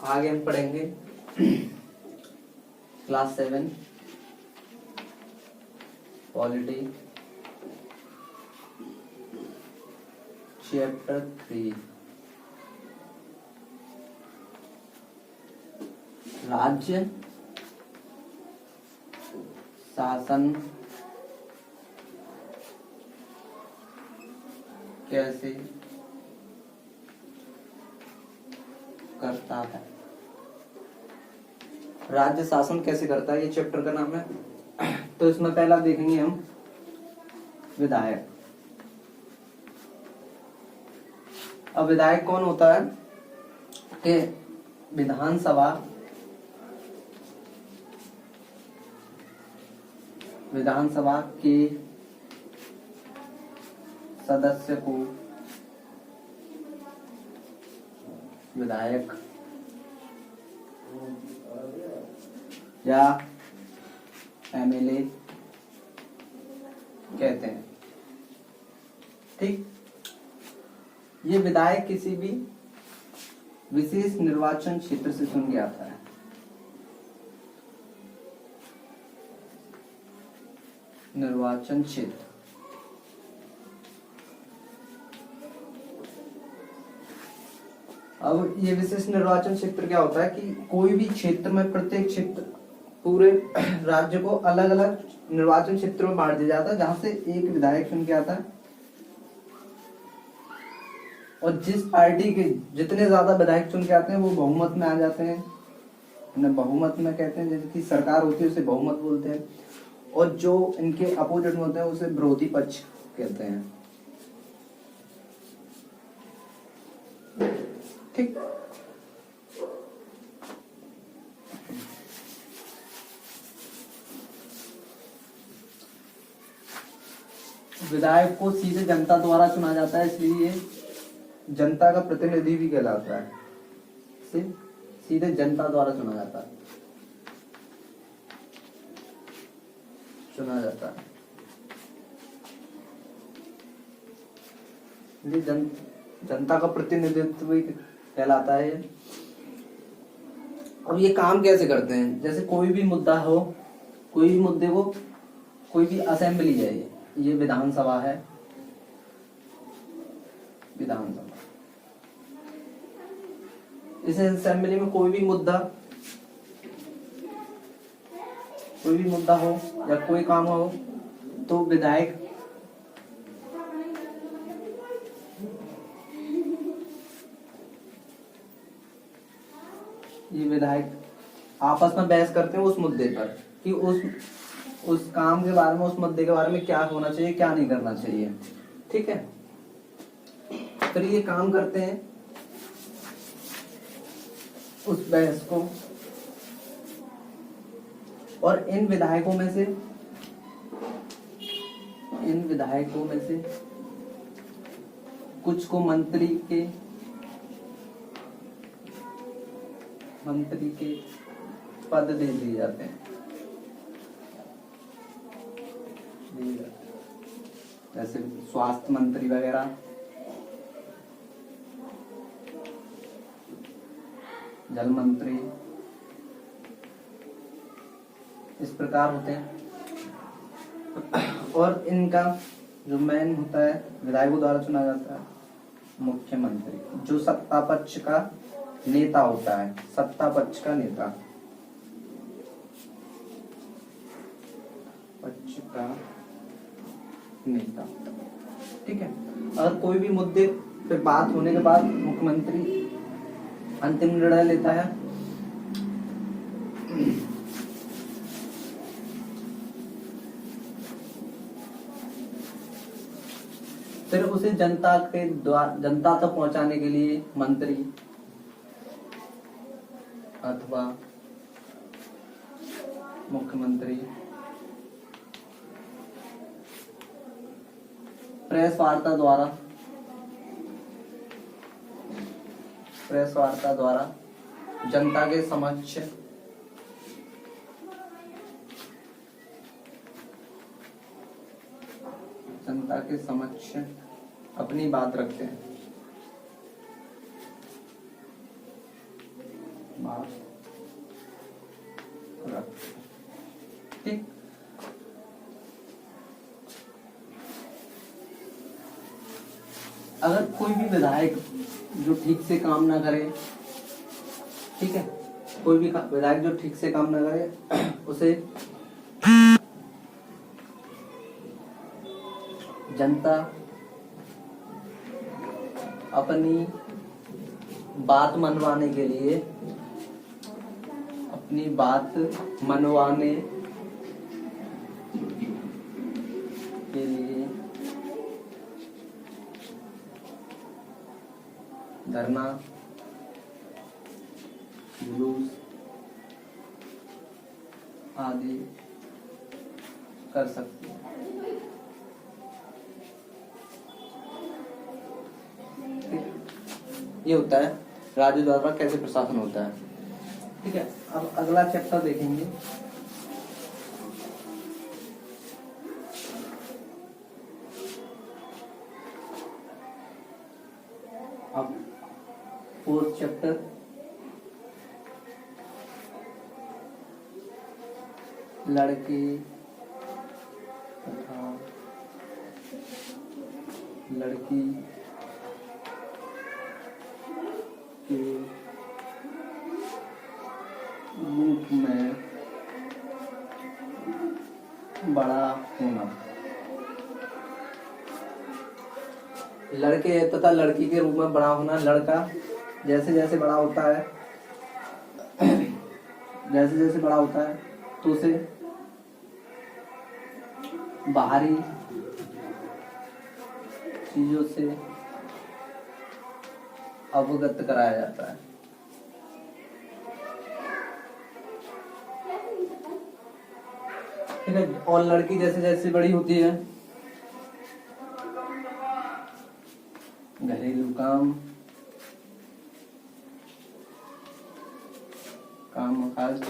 आगे हम पढ़ेंगे क्लास 7 पॉलिटी चैप्टर 3 राज्य शासन कैसे करता है। राज्य शासन कैसे करता है, ये चैप्टर का नाम है। तो इसमें पहला देखेंगे हम विधायक। अब विधायक कौन होता है कि विधानसभा के सदस्य को विधायक या एमएलए कहते हैं। ठीक, ये विधायक किसी भी विशेष निर्वाचन क्षेत्र से चुन के आता है। निर्वाचन क्षेत्र, अब ये विशेष निर्वाचन क्षेत्र क्या होता है कि कोई भी क्षेत्र में, प्रत्येक क्षेत्र पूरे राज्य को अलग अलग निर्वाचन क्षेत्रों में बांट दिया जाता है, जहां से एक विधायक चुन के आता है। और जिस पार्टी के जितने ज्यादा विधायक चुन के आते हैं वो बहुमत में आ जाते हैं। उन्हें बहुमत में कहते हैं, जैसे कि सरकार होती है उसे बहुमत बोलते हैं। और जो इनके अपोजिट में होते हैं उसे विरोधी पक्ष कहते हैं। ठीक, विधायक को सीधे जनता द्वारा चुना जाता है, इसलिए जनता का प्रतिनिधि भी कहलाता है। सीधे जनता द्वारा चुना जाता है, जनता का प्रतिनिधित्व भी कहलाता है। अब ये काम कैसे करते हैं, जैसे कोई भी मुद्दा हो, कोई भी मुद्दे को, कोई भी असेंबली है, ये विधानसभा है, विधानसभा, इस असेंबली में कोई भी मुद्दा हो या कोई काम हो तो विधायक आपस में बहस करते हैं उस मुद्दे पर कि उस काम के बारे में, उस मुद्दे के बारे में क्या होना चाहिए, क्या नहीं करना चाहिए। ठीक है, फिर ये काम करते हैं उस बहस को। और इन विधायकों में से कुछ को मंत्री के पद दे दिए जाते हैं। जैसे स्वास्थ्य मंत्री वगैरह, जल मंत्री, इस प्रकार होते हैं। और इनका जो मेन होता है, विधायकों द्वारा चुना जाता है मुख्यमंत्री, जो सत्ता पक्ष का नेता होता है, सत्ता पक्ष का नेता, ठीक है। अगर कोई भी मुद्दे पे बात होने के बाद मुख्यमंत्री अंतिम निर्णय लेता है। फिर उसे जनता तक पहुंचाने के लिए मंत्री अथवा मुख्यमंत्री प्रेस वार्ता द्वारा जनता के समक्ष अपनी बात रखते हैं। बात रखते। ठीक, अगर कोई भी विधायक जो ठीक से काम ना करे, ठीक है, कोई भी विधायक जो ठीक से काम ना करे उसे जनता अपनी बात मनवाने के लिए, अपनी बात मनवाने के लिए धरना, जुलूस आदि कर सकते हैं। ये होता है राज्य द्वारा कैसे प्रशासन होता है। ठीक है, अब अगला चैप्टर देखेंगे। अब फोर्थ चैप्टर, लड़के तथा लड़की के रूप में बड़ा होना। लड़के तथा लड़की के रूप में बड़ा होना। लड़का जैसे जैसे बड़ा होता है जैसे जैसे बड़ा होता है तो उसे बाहरी चीजों से अवगत कराया जाता है। ठीक है, और लड़की जैसे जैसे बड़ी होती है घरेलू काम काज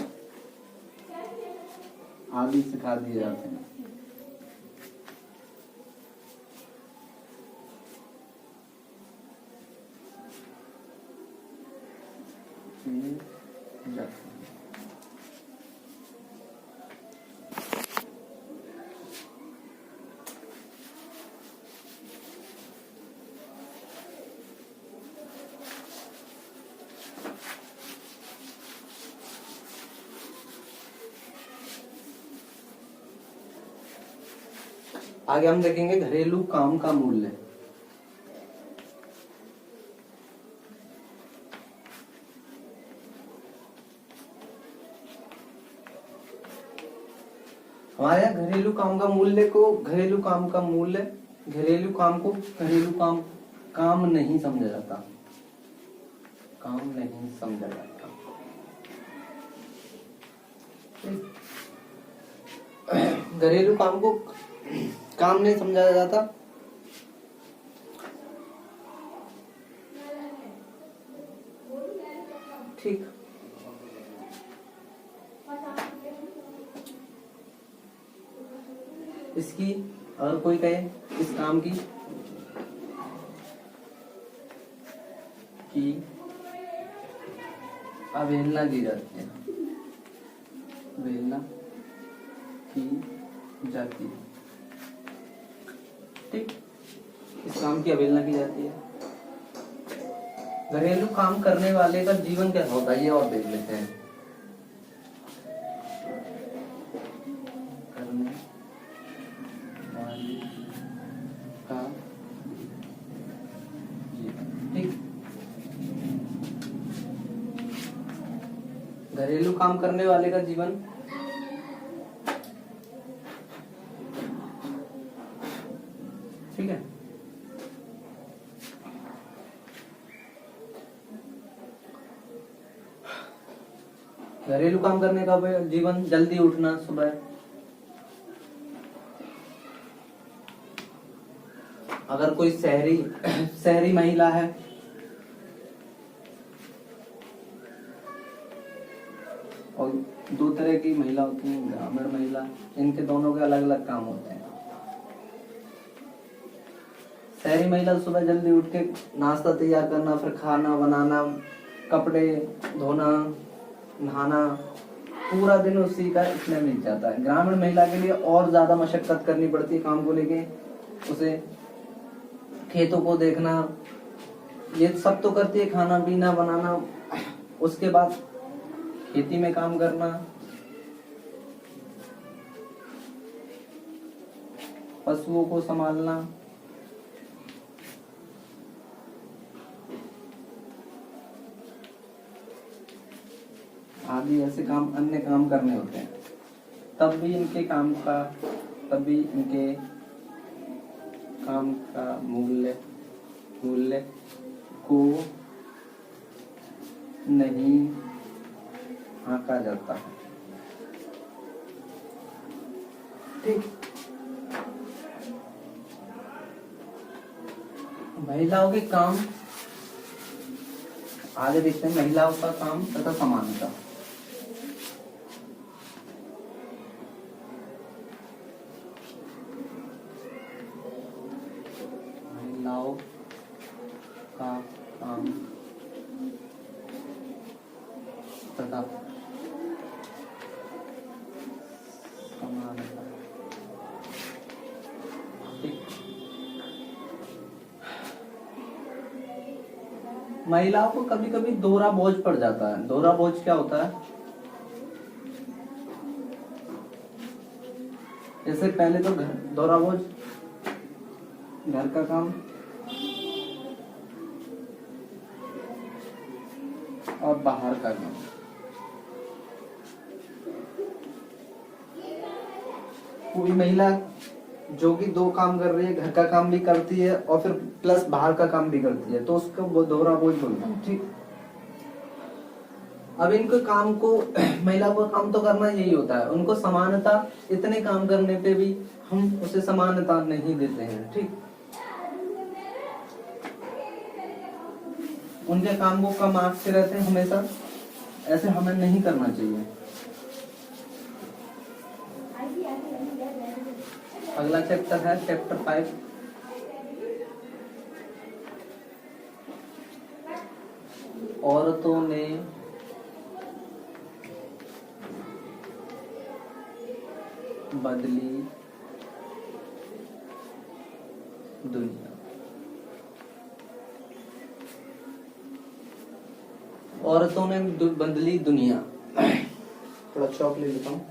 आदि सिखा दिए जाते हैं। आगे हम देखेंगे घरेलू काम का मूल्य। हमारे यहाँ घरेलू काम का मूल्य को घरेलू काम काम नहीं समझा जाता। काम नहीं समझा जाता। घरेलू काम को काम नहीं समझा जाता। ठीक, इसकी अगर कोई कहे इस काम की अवहेलना की जाती है, अवहेलना की जाती है। ठीक, इस काम की अवहेलना की जाती है। घरेलू काम करने वाले का जीवन कैसा होता है ये और देख लेते हैं। करने वाले का जीवन। ठीक, घरेलू काम करने वाले का जीवन ठीक है। घरेलू काम करने का जीवन जल्दी उठना सुबह, अगर कोई शहरी महिला है और दो तरह की महिला होती है, ग्रामीण महिला, इनके दोनों के अलग अलग काम होते हैं। शहरी महिला सुबह जल्दी उठ के नाश्ता तैयार करना, फिर खाना बनाना, कपड़े धोना, नहाना, पूरा दिन उसी का इसमें मिल जाता है। ग्रामीण महिला के लिए और ज्यादा मशक्कत करनी पड़ती है काम को लेके, उसे खेतों को देखना, ये सब तो करती है, खाना पीना बनाना, उसके बाद खेती में काम करना, पशुओं को संभालना, आदि ऐसे काम, अन्य काम करने होते हैं। तब भी इनके काम का मूल्य को नहीं आंका जाता है। ठीक, महिलाओं के काम आगे देखते हैं। महिलाओं का काम तथा समानता। महिलाओं का काम तथा समानता। महिलाओं को कभी कभी दोहरा बोझ पड़ जाता है। दोहरा बोझ क्या होता है? जैसे पहले तो दोहरा बोझ, घर का काम और बाहर का काम। कोई महिला जो कि दो काम कर रही है, घर का काम भी करती है और फिर प्लस बाहर का काम भी करती है, तो उसको वो दोहरा बोझ बोलते हैं। ठीक, अब इनको काम को महिला को काम तो करना यही होता है, उनको समानता, इतने काम करने पे भी हम उसे समानता नहीं देते हैं। ठीक, उनके काम को कम आंकते रहते हैं हमेशा, ऐसे हमें नहीं करना चाहिए। अगला चैप्टर है चैप्टर 5। औरतों ने बदली दुनिया। औरतों ने बदली दुनिया। थोड़ा चौक ले लेता हूँ।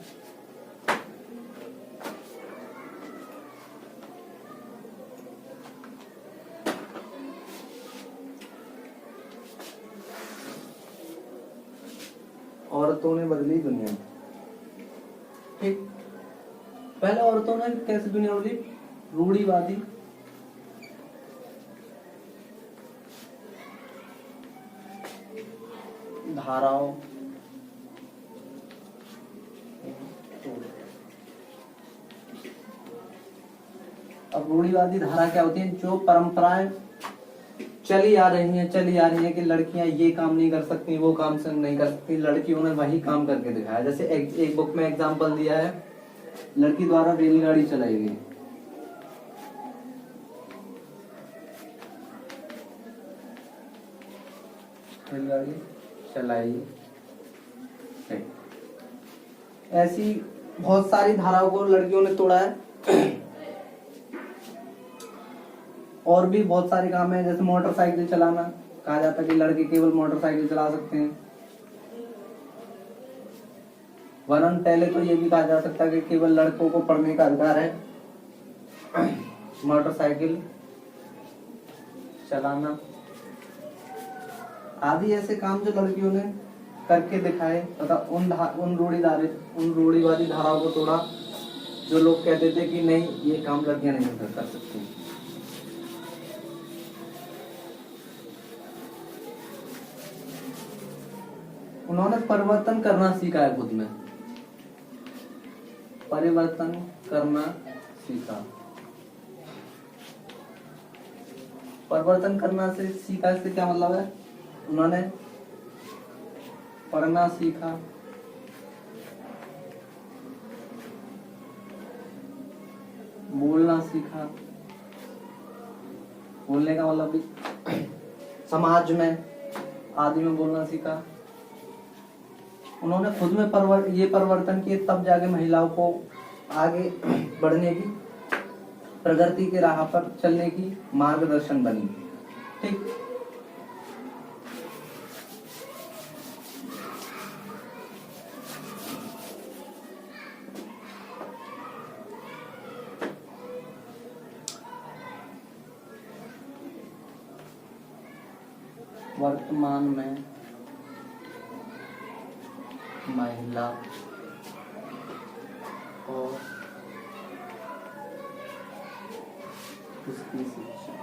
औरतों ने बदली दुनिया। ठीक, पहले औरतों ने कैसे दुनिया बदली? रूढ़िवादी धाराओं, अब रूढ़िवादी धारा क्या होती है? जो परंपराएं चली आ रही हैं कि लड़कियां ये काम नहीं कर सकती, वो काम से नहीं कर सकती, लड़कियों ने वही काम करके दिखाया। जैसे एक बुक में एग्जांपल दिया है, लड़की द्वारा रेलगाड़ी चलाई गई। रेलगाड़ी चलाई गई। ऐसी बहुत सारी धाराओं को लड़कियों ने तोड़ा है। और भी बहुत सारे काम है, जैसे मोटरसाइकिल चलाना, कहा जाता है कि लड़के केवल मोटरसाइकिल चला सकते हैं। वरन पहले तो ये भी कहा जा सकता है कि केवल लड़कों को पढ़ने का अधिकार है। मोटरसाइकिल चलाना आदि ऐसे काम जो लड़कियों ने करके दिखाए तथा उन रूढ़िवादी धाराओं को तोड़ा जो लोग कहते थे कि नहीं, ये काम लड़कियां नहीं कर सकती। उन्होंने परिवर्तन करना सीखा है खुद में, परिवर्तन करना सीखा। परिवर्तन करना से सीखा, इससे क्या मतलब है? उन्होंने पढ़ना सीखा, बोलना सीखा। बोलने का मतलब भी समाज में आदि में बोलना सीखा। उन्होंने खुद में ये परिवर्तन किए, तब जाके महिलाओं को आगे बढ़ने की, प्रगति के राह पर चलने की मार्गदर्शन बनी। ठीक, वर्तमान में महिला और उसकी शिक्षा।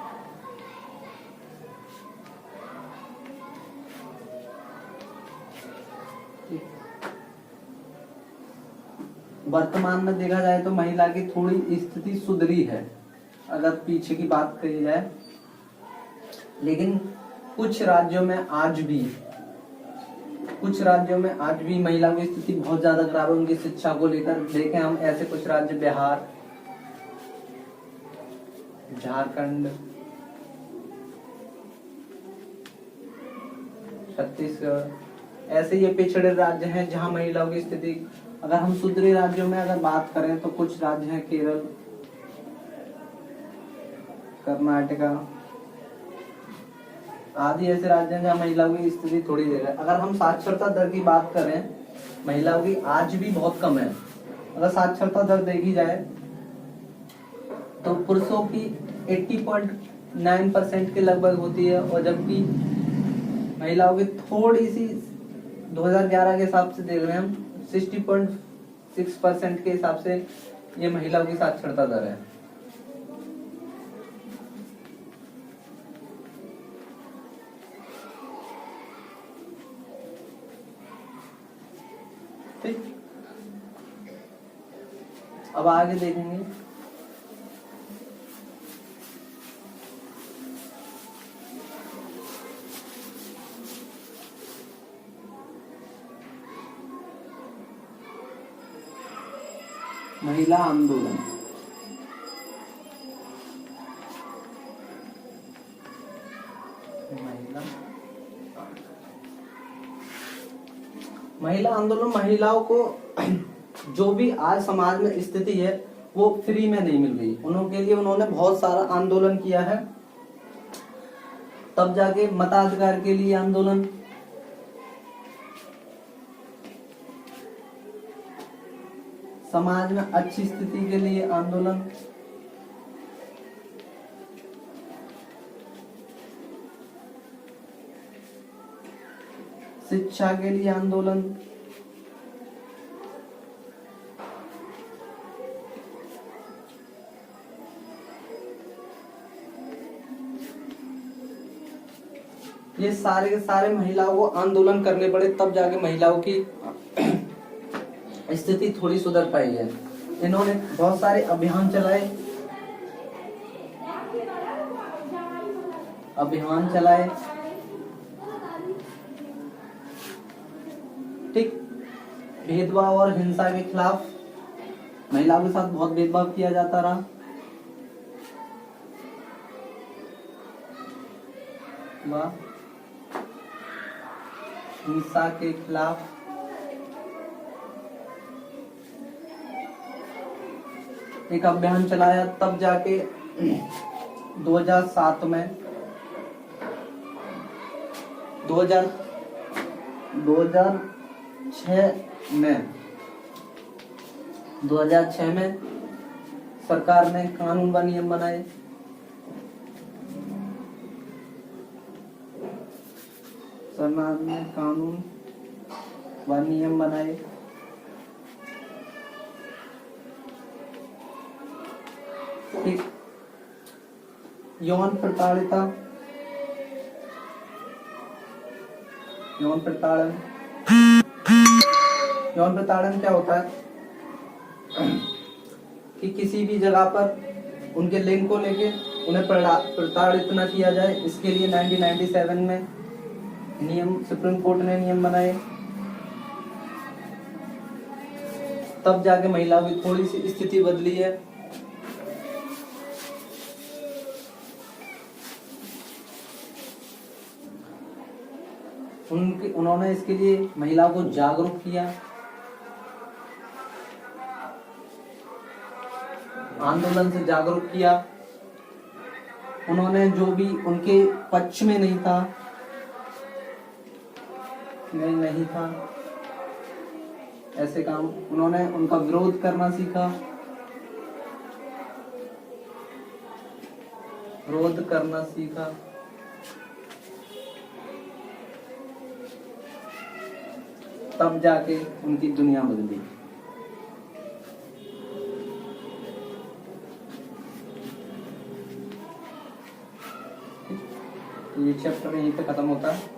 वर्तमान में देखा जाए तो महिला की थोड़ी स्थिति सुधरी है अगर पीछे की बात कही जाए, लेकिन कुछ राज्यों में आज भी महिला की स्थिति बहुत ज्यादा खराब है उनकी शिक्षा को लेकर। देखें हम ऐसे कुछ राज्य, बिहार, झारखंड, छत्तीसगढ़, ऐसे ये पिछड़े राज्य हैं जहां महिलाओं की स्थिति, अगर हम सुधरे राज्यों में अगर बात करें तो कुछ राज्य हैं केरल, कर्नाटका आदि ऐसे राज्य हैं जहाँ महिलाओं की स्थिति थोड़ी देर है। अगर हम साक्षरता दर की बात करें, महिलाओं की आज भी बहुत कम है। अगर साक्षरता दर देखी जाए तो पुरुषों की 80.9% के लगभग होती है, और जबकि महिलाओं की थोड़ी सी 2011 के हिसाब से देख रहे हैं हम 60.6% के हिसाब से ये महिलाओं की साक्षरता दर है। ठीक, अब आगे देखेंगे। महिला आंदोलन। महिला आंदोलन महिलाओं को जो भी आज समाज में स्थिति है वो फ्री में नहीं मिल रही, उनके लिए उन्होंने बहुत सारा आंदोलन किया है। तब जाके मताधिकार के लिए आंदोलन, समाज में अच्छी स्थिति के लिए आंदोलन, शिक्षा के लिए आंदोलन, ये सारे के सारे महिलाओं को आंदोलन करने पड़े, तब जाके महिलाओं की स्थिति थोड़ी सुधर पाई है। इन्होंने बहुत सारे अभियान चलाए, ठीक, भेदभाव और हिंसा के खिलाफ महिलाओं के साथ बहुत भेदभाव किया जाता रहा। हिंसा के खिलाफ एक अभियान चलाया, तब जाके 2007 में 2006 में सरकार ने कानून व नियम बनाए। सरकार ने कानून व नियम बनाए। ठीक, यौन प्रताड़िता, यौन प्रताड़न क्या होता है कि किसी भी जगह पर उनके लिंग को लेके उन्हें प्रताड़ित न किया जाए, इसके लिए 1997 में नियम, सुप्रीम कोर्ट ने नियम बनाए। तब जाके महिलाओं की थोड़ी सी स्थिति बदली है। उन्होंने इसके लिए महिलाओं को जागरूक किया, आंदोलन से जागरूक किया। उन्होंने जो भी उनके पक्ष में नहीं था ऐसे काम, उन्होंने उनका विरोध करना सीखा, तब जाके उनकी दुनिया बदली। ये चैप्टर यहीं पे खत्म होता है।